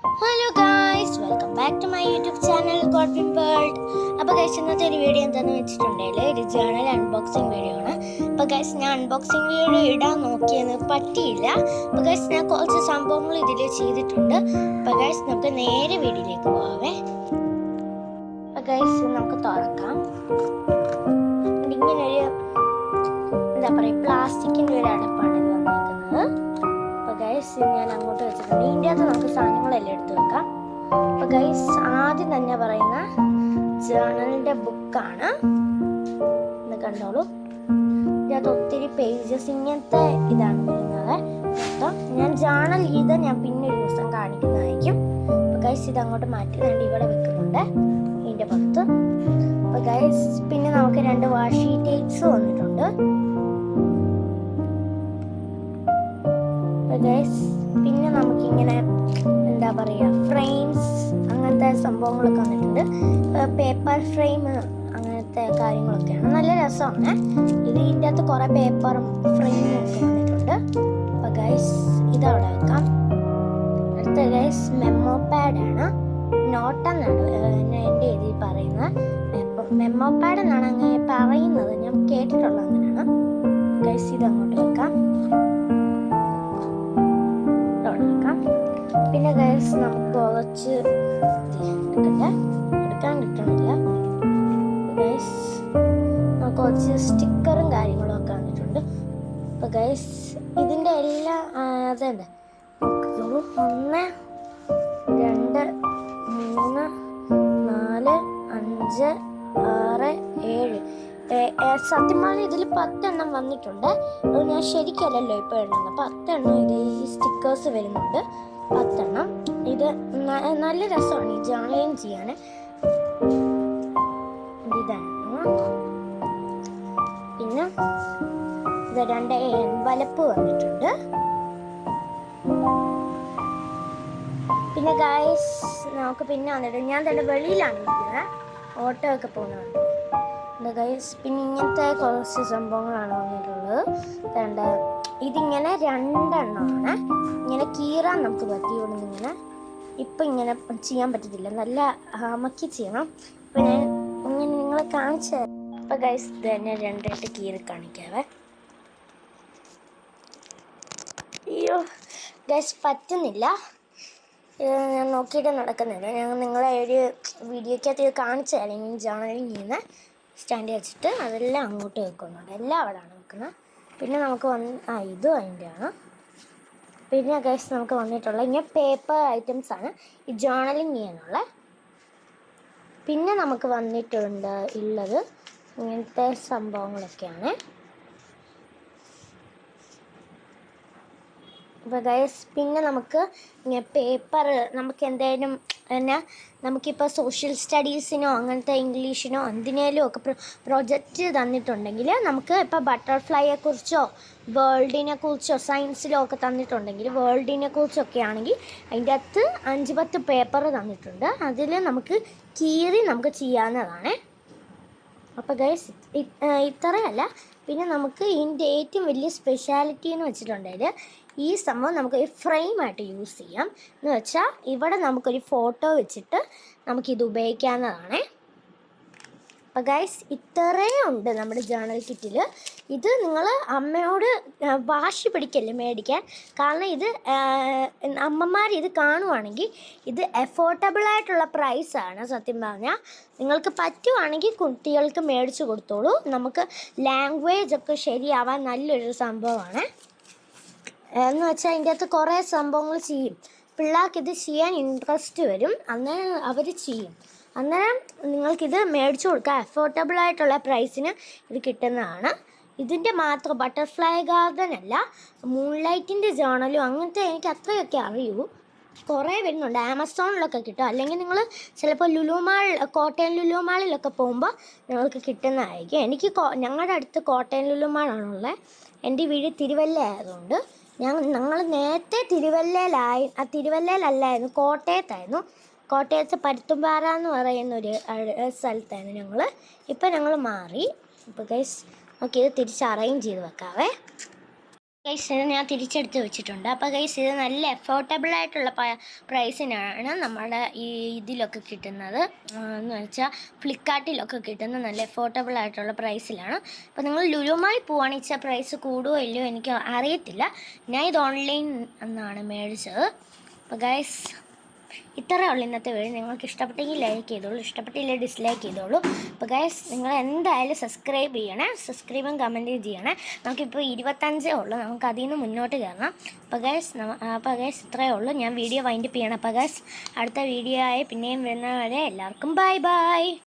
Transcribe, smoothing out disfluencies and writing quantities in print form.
Hello guys, welcome back to my YouTube channel Godwin world. അപ്പോൾ guys, ഇന്നത്തെ ഒരു video എന്താണെന്ന് വെച്ചിട്ടുണ്ടെങ്കിൽ ഒരു ജേണൽ അൺബോക്സിങ് വീഡിയോ ആണ്. അപ്പോൾ ഗൈസ്, ഞാൻ അൺബോക്സിങ് വീഡിയോ ഇടാൻ നോക്കിയെന്ന് പറ്റിയില്ല. അപ്പോൾ ഗൈസ്, ഞാൻ കുറച്ച് സംഭവങ്ങൾ ഇതിൽ ചെയ്തിട്ടുണ്ട്. അപ്പോൾ ഗൈസ്, നമുക്ക് നേരെ വീഡിയോയിലേക്ക് പോകാവേ. അപ്പോൾ ഗൈസ്, നമുക്ക് തുറക്കാം. ഇങ്ങനൊരു എന്താ പറയുക, പ്ലാസ്റ്റിക്കിൻ്റെ ഒരു അടപ്പാണ് ഇത് വന്നിരിക്കുന്നത്. അപ്പോൾ ഗൈസ്, ഞാൻ അങ്ങോട്ട് വെച്ചിട്ടുണ്ട്. ഇതിൻ്റെ അകത്ത് നമുക്ക് സാധനങ്ങളെല്ലാം എടുത്ത് വെക്കാം. അപ്പോൾ ഗൈസ്, ആദ്യം തന്നെ പറയുന്ന ജേണലിൻ്റെ ബുക്കാണ്. ഇത് കണ്ടോളൂ. ഇതിൻ്റെ അകത്ത് ഒത്തിരി പേജസ് ഇങ്ങനത്തെ ഇതാണ് വരുന്നത്. അപ്പം ഞാൻ ജേണൽ ഇത് ഞാൻ പിന്നെ ഒരു ദിവസം കാണിക്കുന്നതായിരിക്കും. അപ്പോൾ ഗൈസ്, ഇത് അങ്ങോട്ട് മാറ്റി വേണ്ടി ഇവിടെ വെക്കുന്നുണ്ട് ഇതിൻ്റെ പുറത്ത്. അപ്പോൾ ഗൈസ്, പിന്നെ നമുക്ക് 2 വാഷി ടേപ്സ് വന്നിട്ടുണ്ട്. പിന്നെ നമുക്കിങ്ങനെ എന്താ പറയുക, ഫ്രെയിംസ് അങ്ങനത്തെ സംഭവങ്ങളൊക്കെ വന്നിട്ടുണ്ട്. പേപ്പർ ഫ്രെയിം അങ്ങനത്തെ കാര്യങ്ങളൊക്കെയാണ്. നല്ല രസമാണ് ഇത്. ഇതിൻ്റെ അകത്ത് കുറേ പേപ്പറും ഫ്രെയിമും ഒക്കെ വന്നിട്ടുണ്ട്. അപ്പോൾ ഗൈസ്, ഇതവിടെ വെക്കാം. അടുത്ത ഗൈസ്, മെമ്മോ പാഡാണ്. നോട്ടെന്നാണ് എൻ്റെ ഇതിൽ പറയുന്നത്. മെമ്മോ പാഡ് എന്നാണ് അങ്ങനെ പറയുന്നത്, ഞാൻ കേട്ടിട്ടുള്ളത് അങ്ങനെയാണ്. ഗൈസ്, ഇത് അങ്ങോട്ട് വെക്കാം. പിന്നെ ഗൈസ്, നമുക്ക് കുറച്ച് എടുക്കാൻ കിട്ടണില്ല. ഗൈസ്, നമുക്ക് കുറച്ച് സ്റ്റിക്കറും കാര്യങ്ങളും ഒക്കെ വന്നിട്ടുണ്ട്. അപ്പോൾ ഗൈസ്, ഇതിൻ്റെ എല്ലാ അതുണ്ട്. 1 2 3 4 5 6 7 സത്യം പറഞ്ഞാൽ ഇതിൽ 10 എണ്ണം വന്നിട്ടുണ്ട്. അത് ഞാൻ ശരിക്കല്ലല്ലോ ഇപ്പോൾ എണ്ണുന്നത്. 10 എണ്ണം ഇത് ഈ സ്റ്റിക്കേഴ്സ് വരുന്നുണ്ട്. 10 എണ്ണം. ഇത് നല്ല രസമാണ് ഈ ജേണലിങ് ചെയ്യാൻ. ഇതാണ്. പിന്നെ ഇത് 2 എൻവലപ്പ് വന്നിട്ടുണ്ട്. പിന്നെ ഗൈസ്, നമുക്ക് പിന്നെ വന്നിട്ട് ഞാൻ തന്നെ വെളിയിലാണ് ഇരിക്കുന്നത്, ഓട്ടോ ഒക്കെ പോകുന്നുണ്ട് ഗൈസ്. പിന്നെ ഇങ്ങനത്തെ കുറച്ച് സംഭവങ്ങളാണ് വന്നിട്ടുള്ളത്. ഇതിങ്ങനെ 2 എണ്ണമാണ്. ഇങ്ങനെ കീറാൻ നമുക്ക് പറ്റി. ഇവിടെ നിന്ന് ഇങ്ങനെ ഇപ്പം ഇങ്ങനെ ചെയ്യാൻ പറ്റത്തില്ല, നല്ല അമക്കി ചെയ്യണം. അപ്പം ഞാൻ ഇങ്ങനെ നിങ്ങളെ കാണിച്ചു തരാം. അപ്പം ഗൈസ്, ഇത് തന്നെ 2 കീറി കാണിക്കാവേ. അയ്യോ ഗൈസ്, പറ്റുന്നില്ല. ഞാൻ നോക്കിയിട്ട് നടക്കുന്നില്ല. ഞാൻ നിങ്ങളെ ഒരു വീഡിയോക്കകത്ത് ഇത് കാണിച്ചു തരാം. ഇനി ജേണലിങ് ചെയ്യുന്ന സ്റ്റാൻഡ് വെച്ചിട്ട് അതെല്ലാം അങ്ങോട്ട് വെക്കുന്നുണ്ട്. എല്ലാം അവിടെയാണ് വെക്കുന്നത്. പിന്നെ നമുക്ക് ഇതും അതിൻ്റെയാണ്. പിന്നെ ഗൈസ്, നമുക്ക് വന്നിട്ടുള്ള ഇങ്ങനെ പേപ്പർ ഐറ്റംസ് ആണ് ഈ ജേണലിങ് ചെയ്യാനുള്ള. പിന്നെ നമുക്ക് വന്നിട്ടുണ്ട് ഉള്ളത് ഇങ്ങനത്തെ സംഭവങ്ങളൊക്കെയാണ്. അപ്പോൾ ഗൈസ്, പിന്നെ നമുക്ക് ഇങ്ങനെ പേപ്പർ നമുക്ക് എന്തായാലും നമുക്കിപ്പോൾ സോഷ്യൽ സ്റ്റഡീസിനോ അങ്ങനത്തെ ഇംഗ്ലീഷിനോ എന്തിനേലും ഒക്കെ പ്രൊജക്റ്റ് തന്നിട്ടുണ്ടെങ്കിൽ, നമുക്ക് ഇപ്പോൾ ബട്ടർഫ്ലൈയെ കുറിച്ചോ വേൾഡിനെ കുറിച്ചോ സയൻസിലോ ഒക്കെ തന്നിട്ടുണ്ടെങ്കിൽ, വേൾഡിനെ കുറിച്ചൊക്കെ ആണെങ്കിൽ അതിൻ്റെ അകത്ത് 5-10 പേപ്പർ തന്നിട്ടുണ്ട്. അതിൽ നമുക്ക് കീറി നമുക്ക് ചെയ്യാവുന്നതാണ്. അപ്പോൾ ഗൈസ്, ഇത്രയല്ല. പിന്നെ നമുക്ക് ഇതിൻ്റെ ഏറ്റവും വലിയ സ്പെഷ്യാലിറ്റി എന്ന് വെച്ചിട്ടുണ്ടെങ്കിൽ, ഈ സംഭവം നമുക്ക് ഫ്രെയിമായിട്ട് യൂസ് ചെയ്യാം. എന്ന് വെച്ചാൽ ഇവിടെ നമുക്കൊരു ഫോട്ടോ വെച്ചിട്ട് നമുക്കിത് ഉപയോഗിക്കാവുന്നതാണ്. അപ്പോൾ ഗൈസ്, ഇത്രയും ഉണ്ട് നമ്മുടെ ജേണൽ കിറ്റിൽ. ഇത് നിങ്ങൾ അമ്മയോട് വാശി പിടിക്കല്ലേ മേടിക്കാൻ. കാരണം ഇത് അമ്മമാർ ഇത് കാണുവാണെങ്കിൽ ഇത് അഫോർഡബിളായിട്ടുള്ള പ്രൈസാണ്. സത്യം പറഞ്ഞാൽ നിങ്ങൾക്ക് പറ്റുവാണെങ്കിൽ കുട്ടികൾക്ക് മേടിച്ച് കൊടുത്തോളൂ. നമുക്ക് ലാംഗ്വേജ് ഒക്കെ ശരിയാവാൻ നല്ലൊരു സംഭവമാണ്. എന്ന് വെച്ചാൽ അതിൻ്റെ അകത്ത് കുറേ സംഭവങ്ങൾ ചെയ്യും. പിള്ളേർക്ക് ഇത് ചെയ്യാൻ ഇൻട്രസ്റ്റ് വരും. അന്നേരം അവർ ചെയ്യും. അന്നേരം നിങ്ങൾക്കിത് മേടിച്ചു കൊടുക്കുക. അഫോർഡബിളായിട്ടുള്ള പ്രൈസിന് ഇത് കിട്ടുന്നതാണ്. ഇതിൻ്റെ മാത്രം ബട്ടർഫ്ലൈ ഗാർഡൻ അല്ല, മൂൺലൈറ്റിൻ്റെ ജേണലും അങ്ങനത്തെ എനിക്ക് അത്രയൊക്കെ അറിയൂ. കുറേ വരുന്നുണ്ട്. ആമസോണിലൊക്കെ കിട്ടും. അല്ലെങ്കിൽ നിങ്ങൾ ചിലപ്പോൾ കോട്ടയം ലുലു മാളിലൊക്കെ പോകുമ്പോൾ നിങ്ങൾക്ക് കിട്ടുന്നതായിരിക്കും. എനിക്ക് ഞങ്ങളുടെ അടുത്ത് കോട്ടയം ലുലു മാളാണുള്ളത്. എൻ്റെ വീട് തിരുവല്ല ആയതുകൊണ്ട് ഞങ്ങൾ നേരത്തെ തിരുവല്ലയിലല്ലായിരുന്നു, കോട്ടയത്തായിരുന്നു. കോട്ടയത്ത് പരുത്തുംപാറ എന്ന് പറയുന്നൊരു സ്ഥലത്തായിരുന്നു ഞങ്ങൾ. ഇപ്പം ഞങ്ങൾ മാറി. അപ്പോൾ ഗൈസ്, നമുക്കിത് തിരിച്ച് അറേഞ്ച് ചെയ്ത് വെക്കാവേ. ഗൈസ് ഇത് ഞാൻ തിരിച്ചെടുത്ത് വെച്ചിട്ടുണ്ട്. അപ്പോൾ ഗൈസ് ഇത് നല്ല അഫോർഡബിൾ ആയിട്ടുള്ള പ്രൈസിനാണ് നമ്മുടെ ഈ ഇതിലൊക്കെ കിട്ടുന്നത്. എന്ന് വെച്ചാൽ ഫ്ലിപ്കാർട്ടിലൊക്കെ കിട്ടുന്ന നല്ല അഫോർഡബിൾ ആയിട്ടുള്ള പ്രൈസിലാണ്. അപ്പോൾ നിങ്ങൾ ലുലുമായി പോവുകയാണെന്ന് വെച്ചാൽ പ്രൈസ് കൂടുമോ ഇല്ലയോ എനിക്ക് അറിയത്തില്ല. ഞാൻ ഇത് ഓൺലൈൻ എന്നാണ് മേടിച്ചത്. അപ്പോൾ ഗൈസ് ഇത്രയേ ഉള്ളൂ ഇന്നത്തെ വീഡിയോ. നിങ്ങൾക്ക് ഇഷ്ടപ്പെട്ടെങ്കിൽ ലൈക്ക് ചെയ്തോളൂ, ഇഷ്ടപ്പെട്ടില്ലെങ്കിൽ ഡിസ്ലൈക്ക് ചെയ്തോളൂ. അപ്പോൾ ഗൈസ് നിങ്ങൾ എന്തായാലും സബ്സ്ക്രൈബ് ചെയ്യണേ, സബ്സ്ക്രൈബും കമൻറ്റും ചെയ്യണേ. നമുക്കിപ്പോൾ 25 ഉള്ളൂ, നമുക്ക് അതിൽ നിന്ന് മുന്നോട്ട് കയറണം. അപ്പോൾ ഗൈസ് ഇത്രയേ ഉള്ളൂ. ഞാൻ വീഡിയോ വൈൻഡപ്പ് ചെയ്യണം. അപ്പോൾ ഗൈസ് അടുത്ത വീഡിയോ ആയി പിന്നെയും വരുന്നവരെ എല്ലാവർക്കും ബൈ ബൈ.